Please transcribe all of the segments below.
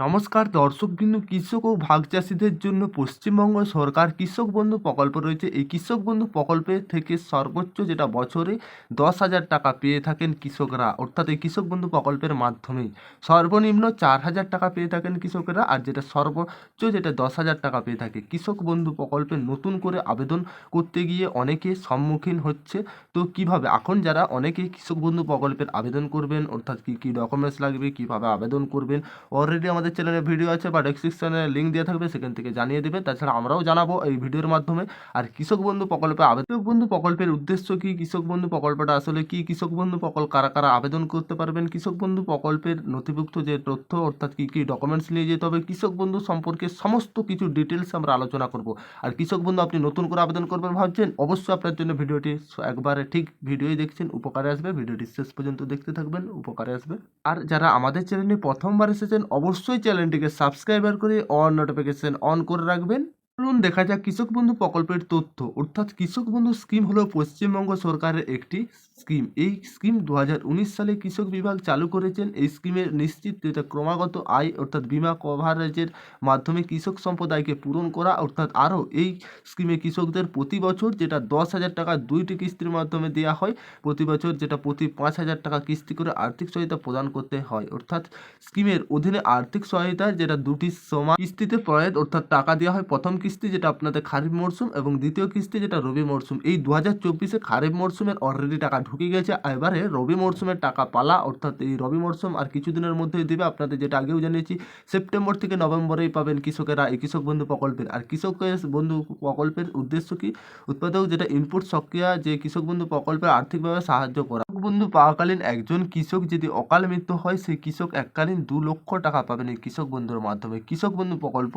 নমস্কার দর্শকবিন্দু, কৃষক ও ভাগ চাষিদের জন্য পশ্চিমবঙ্গ সরকার কৃষক বন্ধু প্রকল্প রয়েছে। এই কৃষক বন্ধু প্রকল্পে থেকে সর্বোচ্চ যেটা বছরে 10,000 টাকা পেয়ে থাকেন কৃষকরা, অর্থাৎ এই কৃষক বন্ধু প্রকল্পের মাধ্যমেই সর্বনিম্ন 4,000 টাকা পেয়ে থাকেন কৃষকরা, আর যেটা সর্বোচ্চ যেটা 10,000 টাকা পেয়ে থাকে। কৃষক বন্ধু প্রকল্পে নতুন করে আবেদন করতে গিয়ে অনেকে সম্মুখীন হচ্ছে। তো কিভাবে এখন যারা অনেকে কৃষক বন্ধু প্রকল্পের আবেদন করবেন, অর্থাৎ কী কী ডকুমেন্টস লাগবে, কিভাবে আবেদন করবেন, অলরেডি আমাদের চ্যানেলে ভিডিও আছে বা ডেসক্রিপশনে লিঙ্ক দেওয়া থাকবে, সেখান থেকে জানিয়ে দেবেন। তাছাড়া আমরাও জানাবো এই ভিডিওর মাধ্যমে। আর কৃষক বন্ধু প্রকল্পে কৃষক বন্ধু প্রকল্পের উদ্দেশ্য কি, কৃষক বন্ধু প্রকল্পটা আসলে কি, কৃষক বন্ধু প্রকল্প কারা কারা আবেদন করতে পারবেন, কৃষক বন্ধু প্রকল্পের নথিভুক্ত যে তথ্য, অর্থাৎ কী কী ডকুমেন্টস নিয়ে যেতে হবে, কৃষক বন্ধু সম্পর্কে সমস্ত কিছু ডিটেলস আমরা আলোচনা করব। আর কৃষক বন্ধু আপনি নতুন করে আবেদন করবেন ভাবছেন, অবশ্যই আপনার জন্য ভিডিওটি একবারে ঠিক ভিডিওই দেখছেন, উপকারে আসবে। ভিডিওটি শেষ পর্যন্ত দেখতে থাকবেন, উপকারে আসবে। আর যারা আমাদের চ্যানেলে প্রথমবার এসেছেন, অবশ্যই চ্যানেলটিকে সাবস্ক্রাইবার করে অন নোটিফিকেশন অন করে রাখবেন। চলুন দেখা যাক কৃষক বন্ধু প্রকল্পের তথ্য। অর্থাৎ কৃষক বন্ধু স্কিম হলো পশ্চিমবঙ্গ সরকারের একটি স্কিম। এই স্কিম 2019 সালে কৃষক বিভাগ চালু করেছেন। এই স্কিমের নিশ্চিত যেটা ক্রমাগত আয়, অর্থাৎ বিমা কভারেজের মাধ্যমে কৃষক সম্প্রদায়কে পূরণ করা, অর্থাৎ আরও এই স্কিমে কৃষকদের প্রতি বছর যেটা 10,000 টাকা 2টি কিস্তির মাধ্যমে দেওয়া হয়। প্রতি বছর যেটা প্রতি 5,000 টাকা কিস্তি করে আর্থিক সহায়তা প্রদান করতে হয়। অর্থাৎ স্কিমের অধীনে আর্থিক সহায়তা যেটা দুটি সমান কিস্তিতে প্রয়োগ, অর্থাৎ টাকা দেওয়া হয়। প্রথম কিস্তি যেটা আপনাদের খারিফ মরশুম এবং দ্বিতীয় কিস্তি যেটা রবি মরশুম। এই 2024-এ খারিফ মরশুমের অলরেডি টাকা ঢুকে গেছে, এবারে রবি মরশুমের টাকা পালা, অর্থাৎ এই রবি মরশুম আর কিছুদিনের মধ্যেই দেবে। আপনাদের যেটা আগেও জানিয়েছি, সেপ্টেম্বর থেকে নভেম্বরেই পাবেন কৃষকেরা এই কৃষক বন্ধু প্রকল্পের। আর কৃষক বন্ধু প্রকল্পের উদ্দেশ্য কি, উৎপাদক যেটা ইনপুট সক্রিয়া যে কৃষক বন্ধু প্রকল্পে আর্থিকভাবে সাহায্য করা। কৃষক বন্ধু পাওয়াকালীন একজন কৃষক যদি অকাল মৃত্যু হয়, সেই কৃষক এককালীন 2 লক্ষ টাকা পাবেন এই কৃষক বন্ধুর মাধ্যমে। কৃষক বন্ধু প্রকল্প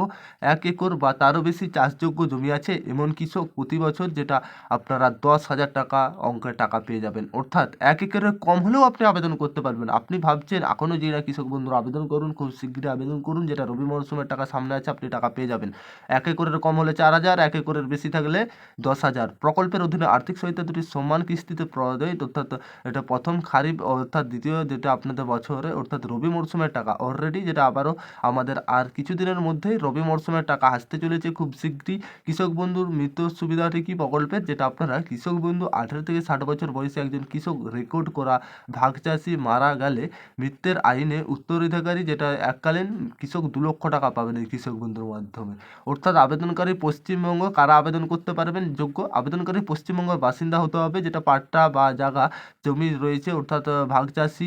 1 একর বা তারও বেশি চাষযোগ্য জমি আছে এমন কৃষক প্রতি বছর যেটা আপনারা 10,000 টাকা অঙ্কের টাকা পেয়ে যাবেন। অর্থাৎ 1 একরের কম হলেও আপনি আবেদন করতে পারবেন। আপনি ভাবছেন এখনও যে না কৃষক বন্ধুর আবেদন করুন, খুব শীঘ্রই আবেদন করুন, যেটা রবি মরশুমের টাকা সামনে আছে, আপনি টাকা পেয়ে যাবেন। 1 একরের কম হলে 4,000, 1 একরের বেশি থাকলে 10,000। প্রকল্পের অধীনে আর্থিক সহায়তা দুটি সমান কিস্তিতে প্রদায়, অর্থাৎ এটা প্রথম খারিফ অর্থাৎ দ্বিতীয় যেটা আপনাদের বছরে অর্থাৎ রবি মরশুমের টাকা অলরেডি যেটা আবারও আমাদের আর কিছুদিনের মধ্যেই রবি মরশুমের টাকা আসতে চলেছে খুব শীঘ্রই। কৃষক বন্ধুর মৃত্যু সুবিধাটি কি প্রকল্পের, যেটা আপনারা কৃষক বন্ধু 18 থেকে 60 বছর বয়সে একজন কৃষক রেকর্ড করা ভাগ চাষি মারা গেলে মৃত্যুর আইনে উত্তরাধিকারী যেটা এককালীন কৃষক 2 লক্ষ টাকা পাবেন এই কৃষক বন্ধুর মাধ্যমে। অর্থাৎ আবেদনকারী পশ্চিমবঙ্গ, কারা আবেদন করতে পারবেন যোগ্য, আবেদনকারী পশ্চিমবঙ্গের বাসিন্দা হতে হবে, যেটা পাট্টা বা জায়গা জমি রয়েছে, অর্থাৎ ভাগ চাষি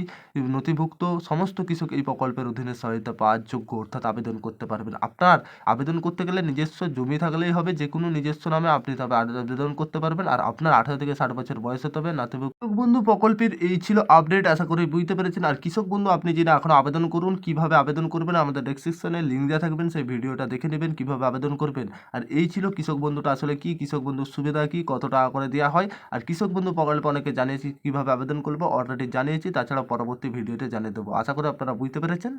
নথিভুক্ত সমস্ত কৃষক এই প্রকল্পের অধীনে সহায়তা পাওয়ার যোগ্য, অর্থাৎ আবেদন করতে পারবেন। আপনার আবেদন করতে গেলে নিজস্ব জমি থাকলেই হবে, যে কোনো নিজস্ব নামে আপনি তবে আবেদন করতে পারবেন। আর আপনার 18 থেকে 60 বছর বয়স হতে হবে নথিভুক্ত। কৃষক বন্ধু প্রকল্পের এই ছিল আপডেট, আশা করি বুঝতে পেরেছেন। আর কৃষক বন্ধু আপনি যেটা এখন আবেদন করুন, কিভাবে আবেদন করবেন আমাদের ডেসক্রিপশনে লিঙ্ক দেওয়া থাকবেন, সেই ভিডিওটা দেখে নেবেন কিভাবে আবেদন করবেন। আর এই ছিল কৃষক বন্ধুটা আসলে কি, কৃষক বন্ধুর সুবিধা কি, কত টাকা করে দেওয়া হয়। আর কৃষক বন্ধু প্রকল্পে অনেকে জানিয়েছি কিভাবে আবেদন করবো, অলরেডি জানিয়েছি, তাছাড়া পরবর্তী ভিডিওতে জানিয়ে দেবো। আশা করি আপনারা বুঝতে পেরেছেন।